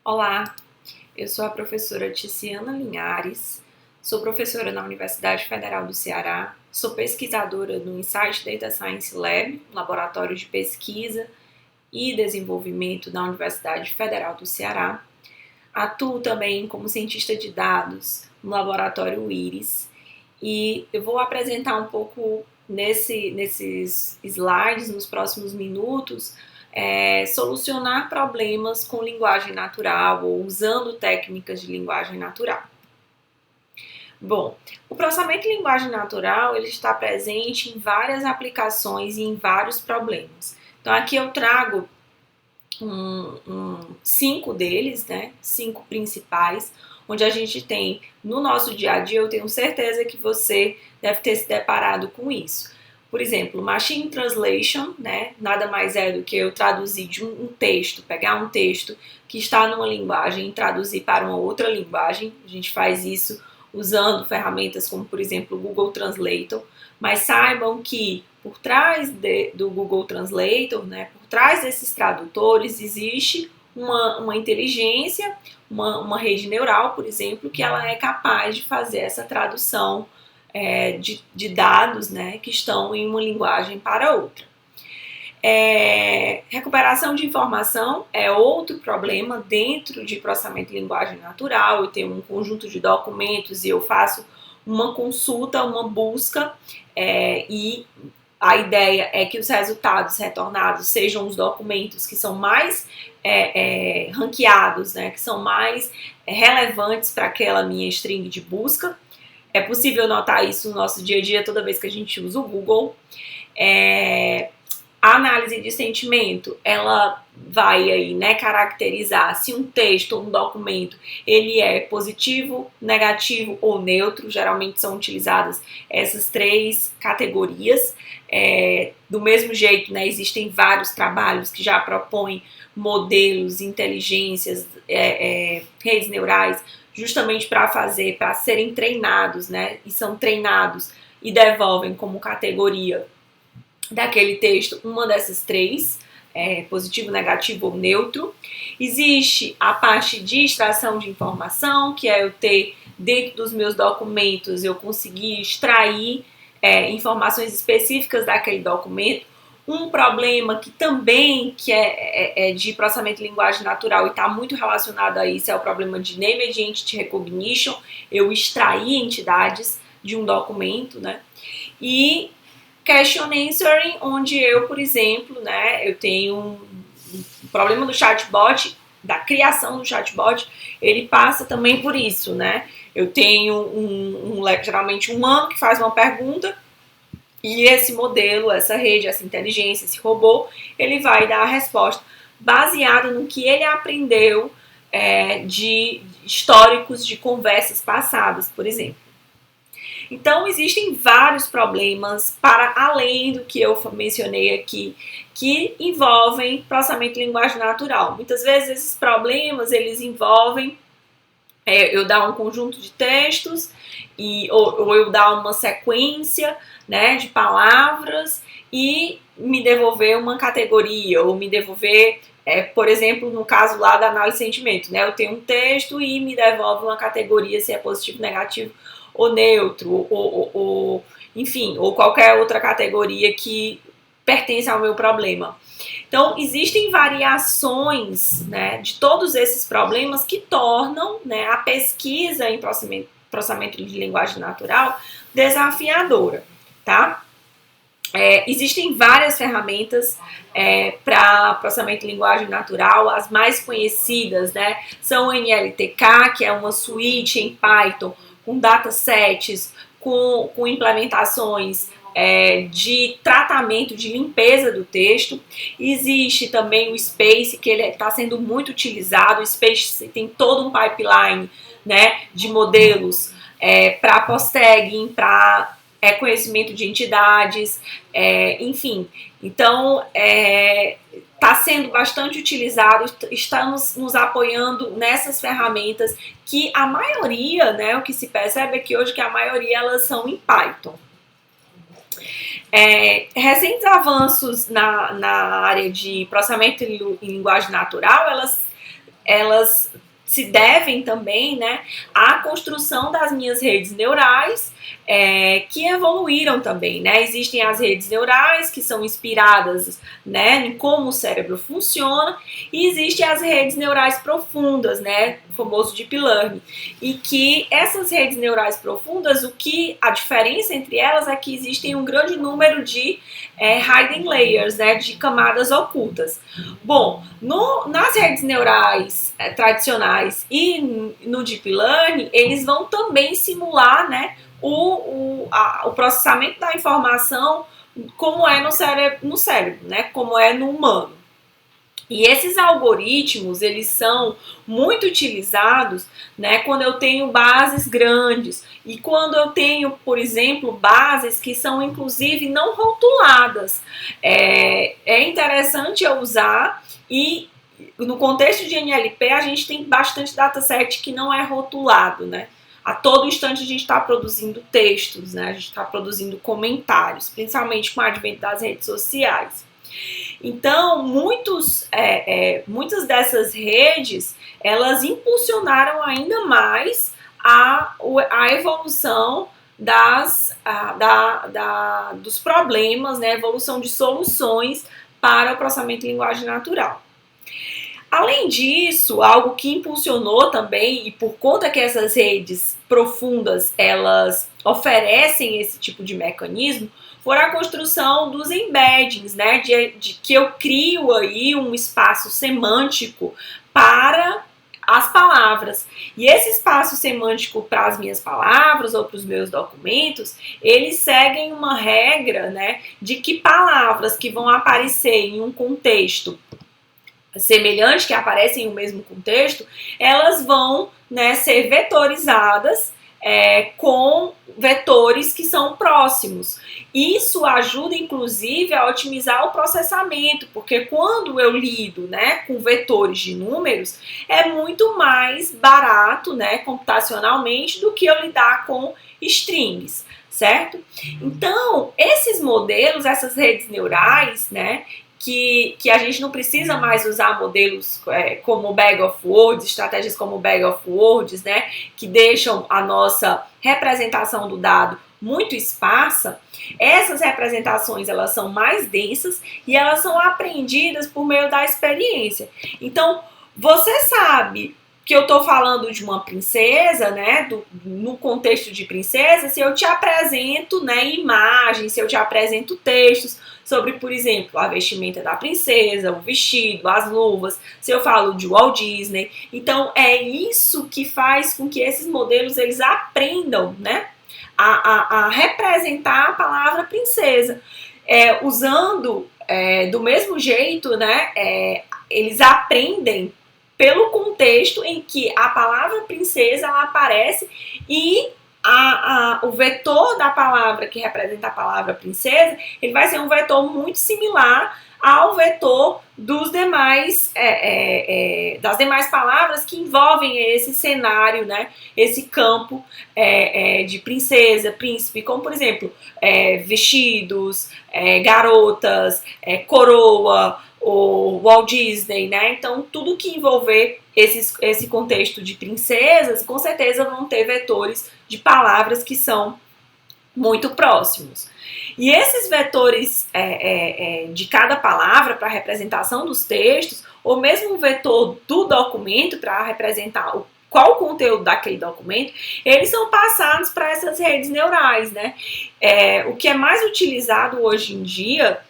Olá, eu sou a professora Ticiana Linhares, sou professora na Universidade Federal do Ceará, sou pesquisadora no Insight Data Science Lab, laboratório de pesquisa e desenvolvimento da Universidade Federal do Ceará. Atuo também como cientista de dados no laboratório IRIS e eu vou apresentar um pouco nesses slides, nos próximos minutos, solucionar problemas com linguagem natural ou usando técnicas de linguagem natural. Bom, o processamento de linguagem natural ele está presente em várias aplicações e em vários problemas. Então aqui eu trago 5 deles, né? 5 principais, onde a gente tem no nosso dia a dia, eu tenho certeza que você deve ter se deparado com isso. Por exemplo, Machine Translation, né? Nada mais é do que eu traduzir de um texto, pegar um texto que está numa linguagem e traduzir para uma outra linguagem. A gente faz isso usando ferramentas como, por exemplo, o Google Translator. Mas saibam que por trás do Google Translator, né, por trás desses tradutores, existe uma inteligência, uma rede neural, por exemplo, que ela é capaz de fazer essa tradução de dados, né, que estão em uma linguagem para outra. Recuperação de informação é outro problema dentro de processamento de linguagem natural. Eu tenho um conjunto de documentos e eu faço uma consulta, uma busca e a ideia é que os resultados retornados sejam os documentos que são mais ranqueados, né, que são mais relevantes para aquela minha string de busca. É possível notar isso no nosso dia a dia toda vez que a gente usa o Google. A análise de sentimento, ela vai aí, né, caracterizar se um texto ou um documento ele é positivo, negativo ou neutro. Geralmente são utilizadas essas 3 categorias. Do mesmo jeito, né, existem vários trabalhos que já propõem modelos, inteligências, redes neurais, justamente para serem treinados, né, e são treinados e devolvem como categoria daquele texto uma dessas 3, positivo, negativo ou neutro. Existe a parte de extração de informação, que é eu ter dentro dos meus documentos, eu conseguir extrair informações específicas daquele documento. Um problema que também é de processamento de linguagem natural e está muito relacionado a isso é o problema de Name Entity Recognition, eu extrair entidades de um documento, né? E Question Answering, onde eu, por exemplo, né, eu tenho um problema do chatbot, da criação do chatbot, ele passa também por isso, né? Eu tenho geralmente um humano que faz uma pergunta e esse modelo, essa rede, essa inteligência, esse robô, ele vai dar a resposta baseado no que ele aprendeu de históricos de conversas passadas, por exemplo. Então, existem vários problemas para além do que eu mencionei aqui, que envolvem processamento de linguagem natural. Muitas vezes esses problemas, eles envolvem eu dar um conjunto de textos ou eu dar uma sequência, né, de palavras e me devolver uma categoria ou me devolver, por exemplo, no caso lá da análise de sentimento, né, eu tenho um texto e me devolve uma categoria se é positivo, negativo ou neutro, enfim, ou qualquer outra categoria que pertence ao meu problema. Então, existem variações, né, de todos esses problemas que tornam, né, a pesquisa em processamento de linguagem natural desafiadora, tá? Existem várias ferramentas para processamento de linguagem natural. As mais conhecidas, né, são o NLTK, que é uma suíte em Python com datasets, com implementações de tratamento, de limpeza do texto. Existe também o Space, que ele está sendo muito utilizado. O Space tem todo um pipeline, né, de modelos para post-tagging, para conhecimento de entidades, enfim. Então, está sendo bastante utilizado, estamos nos apoiando nessas ferramentas que a maioria, né, o que se percebe é que hoje que a maioria elas são em Python. Recentes avanços na área de processamento em linguagem natural, elas elas se devem também, né, à construção das minhas redes neurais, que evoluíram também, né? Existem as redes neurais que são inspiradas, né, em como o cérebro funciona, e existem as redes neurais profundas, né, o famoso Deep Learning, e que essas redes neurais profundas, a diferença entre elas é que existem um grande número de hidden layers, né, de camadas ocultas. Bom, nas redes neurais tradicionais e no Deep Learning, eles vão também simular, né, o processamento da informação como é no cérebro, né, como é no humano. E esses algoritmos, eles são muito utilizados, né, quando eu tenho bases grandes e quando eu tenho, por exemplo, bases que são inclusive não rotuladas. É interessante eu usar, e no contexto de NLP a gente tem bastante dataset que não é rotulado, né? A todo instante a gente está produzindo textos, né? A gente está produzindo comentários, principalmente com o advento das redes sociais. Então, muitas dessas redes, elas impulsionaram ainda mais a evolução dos problemas, né? A evolução de soluções para o processamento de linguagem natural. Além disso, algo que impulsionou também, e por conta que essas redes profundas, elas oferecem esse tipo de mecanismo, foi a construção dos embeddings, né, de que eu crio aí um espaço semântico para as palavras. E esse espaço semântico para as minhas palavras ou para os meus documentos, eles seguem uma regra, né, de que palavras que vão aparecer em um contexto semelhante, que aparecem no mesmo contexto, elas vão, né, ser vetorizadas com vetores que são próximos. Isso ajuda, inclusive, a otimizar o processamento, porque quando eu lido, né, com vetores de números, é muito mais barato, né, computacionalmente, do que eu lidar com strings, certo? Então, esses modelos, essas redes neurais, né, que a gente não precisa mais usar modelos como Bag of Words, estratégias como Bag of Words, né, que deixam a nossa representação do dado muito esparsa. Essas representações, elas são mais densas e elas são aprendidas por meio da experiência. Então, você sabe que eu estou falando de uma princesa, né, no contexto de princesa, se eu te apresento, né, imagens, se eu te apresento textos sobre, por exemplo, a vestimenta da princesa, o vestido, as luvas, se eu falo de Walt Disney. Então, é isso que faz com que esses modelos, eles aprendam, né, a representar a palavra princesa. Usando do mesmo jeito, né, eles aprendem pelo contexto em que a palavra princesa, ela aparece e o vetor da palavra que representa a palavra princesa, ele vai ser um vetor muito similar ao vetor das demais palavras que envolvem esse cenário, né? Esse campo de princesa, príncipe, como por exemplo, vestidos, garotas, coroa, o Walt Disney, né? Então, tudo que envolver esse contexto de princesas, com certeza vão ter vetores de palavras que são muito próximos. E esses vetores de cada palavra para a representação dos textos, ou mesmo o vetor do documento para representar qual o conteúdo daquele documento, eles são passados para essas redes neurais, né? O que é mais utilizado hoje em dia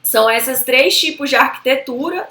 são esses três tipos de arquitetura,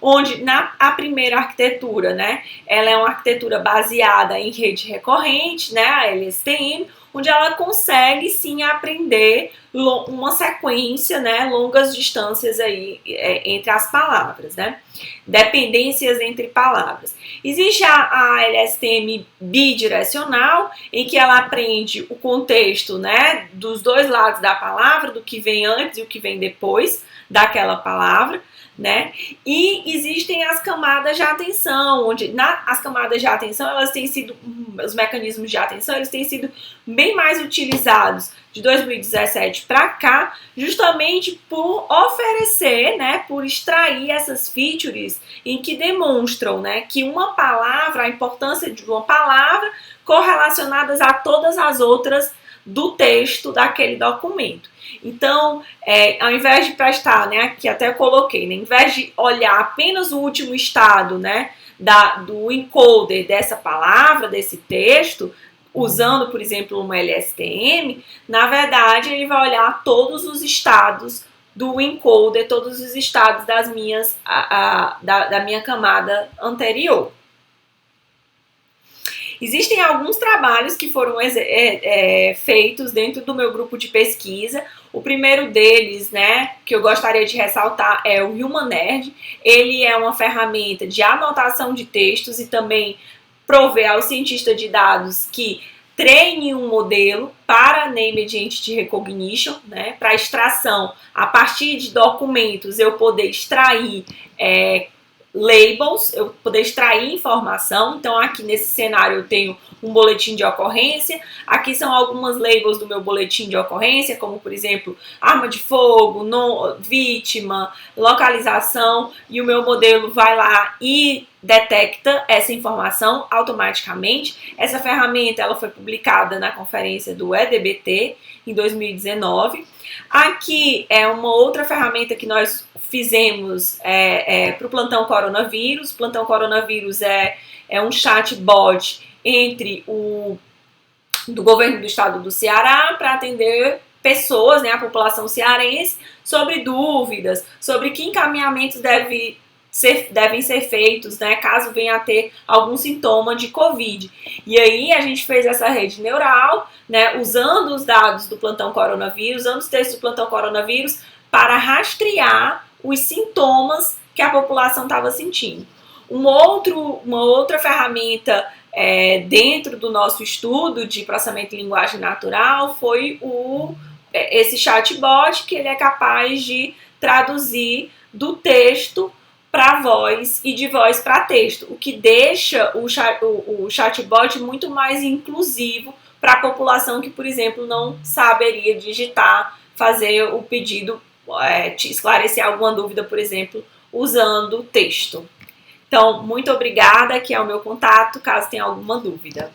onde a primeira arquitetura, né, ela é uma arquitetura baseada em rede recorrente, né, a LSTM, onde ela consegue sim aprender uma sequência, né, longas distâncias aí entre as palavras, né, dependências entre palavras. Existe a LSTM bidirecional, em que ela aprende o contexto, né, dos dois lados da palavra, do que vem antes e o que vem depois daquela palavra, né? E existem as camadas de atenção, onde as camadas de atenção, elas têm sido, os mecanismos de atenção, eles têm sido bem mais utilizados de 2017 para cá, justamente por oferecer, né, por extrair essas features em que demonstram, né, que uma palavra, a importância de uma palavra correlacionadas a todas as outras do texto daquele documento. Então, ao invés de prestar, né, aqui até eu coloquei, né, ao invés de olhar apenas o último estado, né, do encoder dessa palavra, desse texto, usando, por exemplo, uma LSTM, na verdade, ele vai olhar todos os estados do encoder, todos os estados das da minha camada anterior. Existem alguns trabalhos que foram feitos dentro do meu grupo de pesquisa. O primeiro deles, né, que eu gostaria de ressaltar é o HumanNerd. Ele é uma ferramenta de anotação de textos e também provê ao cientista de dados que treine um modelo para Named Entity Recognition, né, para extração a partir de documentos, eu poder extrair labels, eu poder extrair informação. Então aqui nesse cenário eu tenho um boletim de ocorrência, aqui são algumas labels do meu boletim de ocorrência, como por exemplo, arma de fogo, vítima, localização, e o meu modelo vai lá e detecta essa informação automaticamente. Essa ferramenta ela foi publicada na conferência do EDBT em 2019. Aqui é uma outra ferramenta que nós fizemos para o plantão coronavírus. O plantão coronavírus é um chatbot entre do governo do estado do Ceará para atender pessoas, né, a população cearense, sobre dúvidas, sobre que encaminhamentos devem ser feitos, né, caso venha a ter algum sintoma de Covid. E aí a gente fez essa rede neural, né, usando os dados do plantão coronavírus, usando os textos do plantão coronavírus para rastrear os sintomas que a população estava sentindo. Uma outra ferramenta dentro do nosso estudo de processamento de linguagem natural foi esse chatbot, que ele é capaz de traduzir do texto para voz e de voz para texto, o que deixa o chatbot muito mais inclusivo para a população que, por exemplo, não saberia digitar, fazer o pedido, esclarecer alguma dúvida, por exemplo, usando texto. Então, muito obrigada, aqui é o meu contato, caso tenha alguma dúvida.